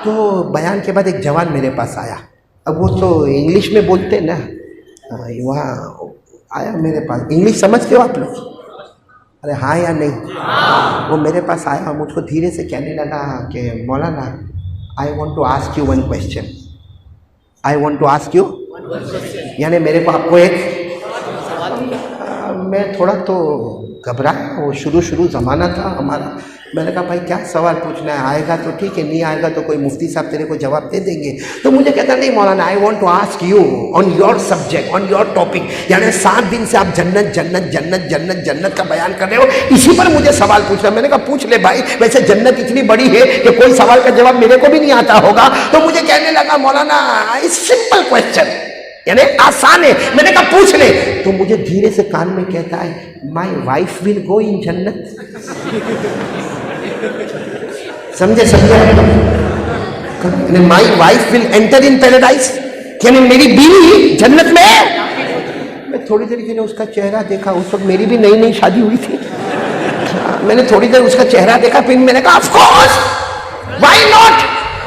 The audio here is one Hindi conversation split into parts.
तो बयान के बाद एक जवान मेरे पास आया, अब वो तो इंग्लिश में बोलते ना, वहाँ आया मेरे पास। इंग्लिश समझते हो आप लोग? अरे हाँ या नहीं? वो मेरे पास आया, मुझको धीरे से कहने लगा कि Maulana I want to ask you one question, I want to ask you, यानी मेरे को आपको एक, मैं थोड़ा तो घबराया, वो शुरू ज़माना था हमारा। मैंने कहा भाई क्या सवाल पूछना है, आएगा तो ठीक है, नहीं आएगा तो कोई मुफ्ती साहब तेरे को जवाब दे देंगे। तो मुझे कहता नहीं Maulana I want to ask you on your subject, on your topic, यानी 7 दिन से आप जन्नत जन्नत जन्नत जन्नत जन्नत का बयान कर रहे हो, इसी पर मुझे सवाल पूछना। मैंने कहा पूछ ले भाई, वैसे जन्नत इतनी बड़ी है कि कोई सवाल का जवाब मेरे को भी नहीं आता होगा। तो मुझे कहने लगा मौलाना सिंपल क्वेश्चन, यानी आसान है। मैंने कहा पूछ ले। तो मुझे धीरे से कान में कहता है my wife will go in जन्नत। समझे? My wife will enter in paradise, यानी मेरी बीवी जन्नत में है। मैं थोड़ी देर के लिए उसका चेहरा देखा, उस वक्त मेरी भी नई नई शादी हुई थी। मैंने थोड़ी देर उसका चेहरा देखा, फिर मैंने कहा ऑफ कोर्स, व्हाई नॉट।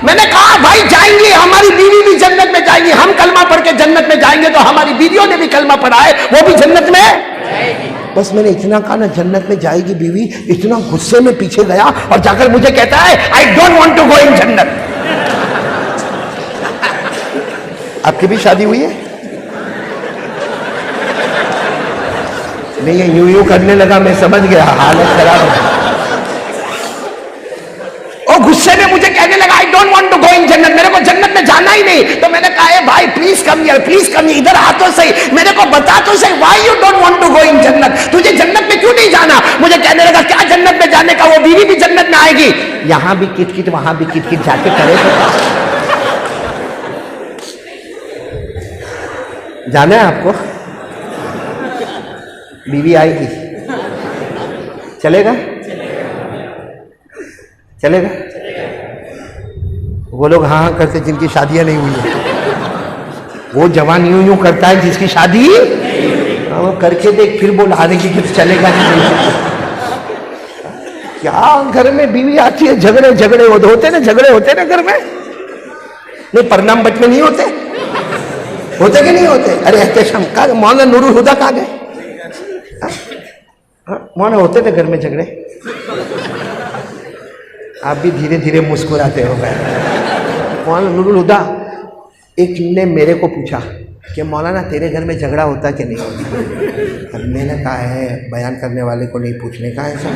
मैंने कहा भाई जाएंगे, हमारी बीवी भी जन्नत में जाएंगी, हम कलमा पढ़ के जन्नत में जाएंगे तो हमारी बीवियों ने भी कलमा पढ़ा है, वो भी जन्नत में जाएगी। बस मैंने इतना कहा ना जन्नत में जाएगी बीवी, इतना गुस्से में पीछे गया और जाकर मुझे कहता है I don't want to go in जन्नत। आपकी भी शादी हुई है? नहीं, ये यूं करने लगा, मैं समझ गया हालत खराब है। और गुस्से में मुझे कहने लगा I don't want to go in जन्नत, मेरे को जन्नत में जाना ही नहीं। तो मैंने कहा भाई please come here, please come here, इधर आ तो सही, मेरे को बता तो सही why you don't want to go in जन्नत, तुझे जन्नत में क्यों नहीं जाना? मुझे कहने लगा क्या जन्नत में जाने का, वो बीवी भी जन्नत में आएगी, यहां भी किट वहां भी किट जाके करे तो जाना है आपको? बीवी आएगी, चलेगा? चलेगा? वो लोग हाँ हाँ करते जिनकी शादियां नहीं हुई है, वो जवान यूं यूं करता है जिसकी शादी वो करके देख, फिर बोल हारे की कुछ चलेगा नहीं। क्या घर में बीवी आती है, झगड़े होते ना, झगड़े होते ना घर में, नहीं परनाम बट में नहीं होते कि नहीं होते? अरे एहतशाम का मौलाना नूरुल हुदा कहाँ गए? मौलाना होते थे घर में झगड़े, आप भी धीरे धीरे मुस्कुराते हो गए। मौलाना नूरुल हुदा, एक ने मेरे को पूछा कि मौलाना तेरे घर में झगड़ा होता कि नहीं होता? अब मैंने कहा है बयान करने वाले को नहीं पूछने का है सब,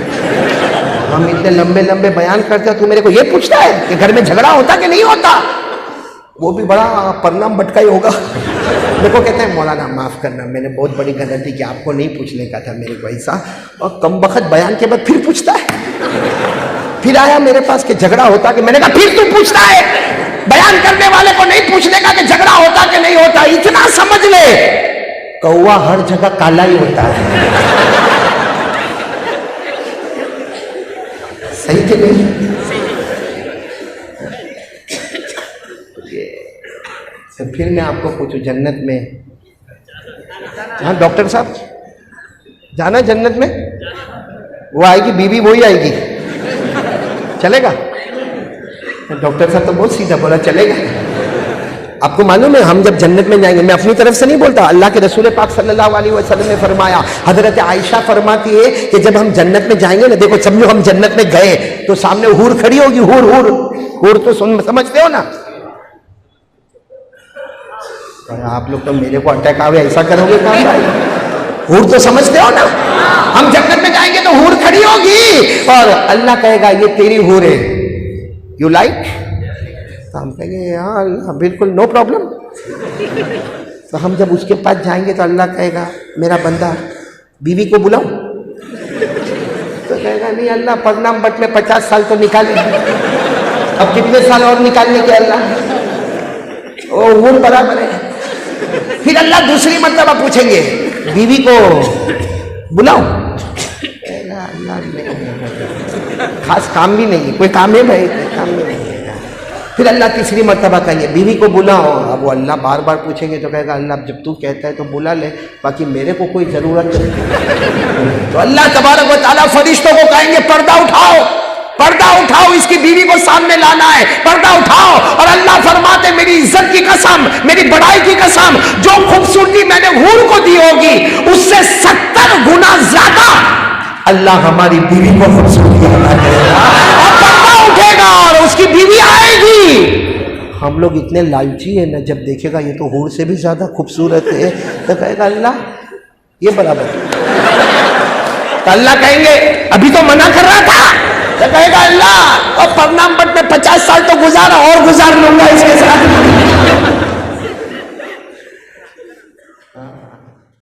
हम इतने लंबे लंबे बयान करते हैं, तू मेरे को ये पूछता है कि घर में झगड़ा होता कि नहीं होता? वो भी बड़ा परनाम बटका ही होगा। मेरे को कहता है मौलाना माफ़ करना, मैंने बहुत बड़ी गलती की, आपको नहीं पूछने का था मेरे को ऐसा। और कम बखत बयान के बाद फिर पूछता है, फिर आया मेरे पास कि झगड़ा होता कि, मैंने कहा फिर तू पूछता है? बयान करने वाले को नहीं पूछने का कि झगड़ा होता कि नहीं होता। इतना समझ ले, कौवा हर जगह काला ही होता है। सही कि नहीं? तो फिर मैं आपको पूछूं जन्नत में, हाँ डॉक्टर साहब जाना जन्नत में? वो आएगी बीवी, वही आएगी, चलेगा? डॉक्टर साहब तो बहुत सीधा बोला चलेगा। आपको मालूम है हम जब जन्नत में जाएंगे, मैं अपनी तरफ से नहीं बोलता, अल्लाह के रसूल पाक सल्लल्लाहु अलैहि वसल्लम ने फरमाया, हजरत आयशा फरमाती है कि जब हम जन्नत में जाएंगे ना, देखो समझो हम जन्नत में गए तो सामने हूर खड़ी होगी, हूर तो समझते हो ना? आप लोग तो मेरे को अटैक आवे ऐसा करोगे काम भाई? हूर तो समझते हो ना? हम जन्नत में जाएंगे तो हूर खड़ी होगी और अल्लाह कहेगा ये तेरी हूर है, यू लाइक? तो हम कहेंगे हाँ बिल्कुल नो प्रॉब्लम। तो हम जब उसके पास जाएंगे तो अल्लाह कहेगा मेरा बंदा बीवी को बुलाओ, तो कहेगा नहीं अल्लाह परनाम बट में 50 साल तो निकाले, अब कितने साल और निकालने के अल्लाह? ओ हूर बराबर है। फिर अल्लाह दूसरी मर्तबा पूछेंगे बीवी को बुलाओ, अल्लाह खास काम भी नहीं, कोई काम है भाई? काम भी नहीं है। फिर अल्लाह तीसरी मर्तबा कहेंगे बीवी को बुलाओ, अब वो अल्लाह बार बार पूछेंगे तो कहेगा अल्लाह जब तू कहता है तो बुला ले, बाकी मेरे को कोई जरूरत नहीं। तो अल्लाह तबारक व तआला फरिश्तों को कहेंगे पर्दा उठाओ, पर्दा उठाओ, इसकी बीवी को सामने लाना है, पर्दा उठाओ। कसम, मेरी बड़ाई की कसम, जो खूबसूरती मैंने हूर को दी होगी उससे 70 गुना ज्यादा अल्लाह हमारी बीवी को खूबसूरती अता करेगा, और पर्दा उठेगा और उसकी बीवी आएगी। हम लोग इतने लालची है ना, जब देखेगा ये तो हूर से भी ज्यादा खूबसूरत है तो कहेगा अल्लाह ये बराबर। तो अल्लाह कहेंगे अभी तो मना कर रहा था, तो कहेगा अल्लाह और परनाम बट में 50 साल तो गुजारा और गुजार लूंगा इसके साथ।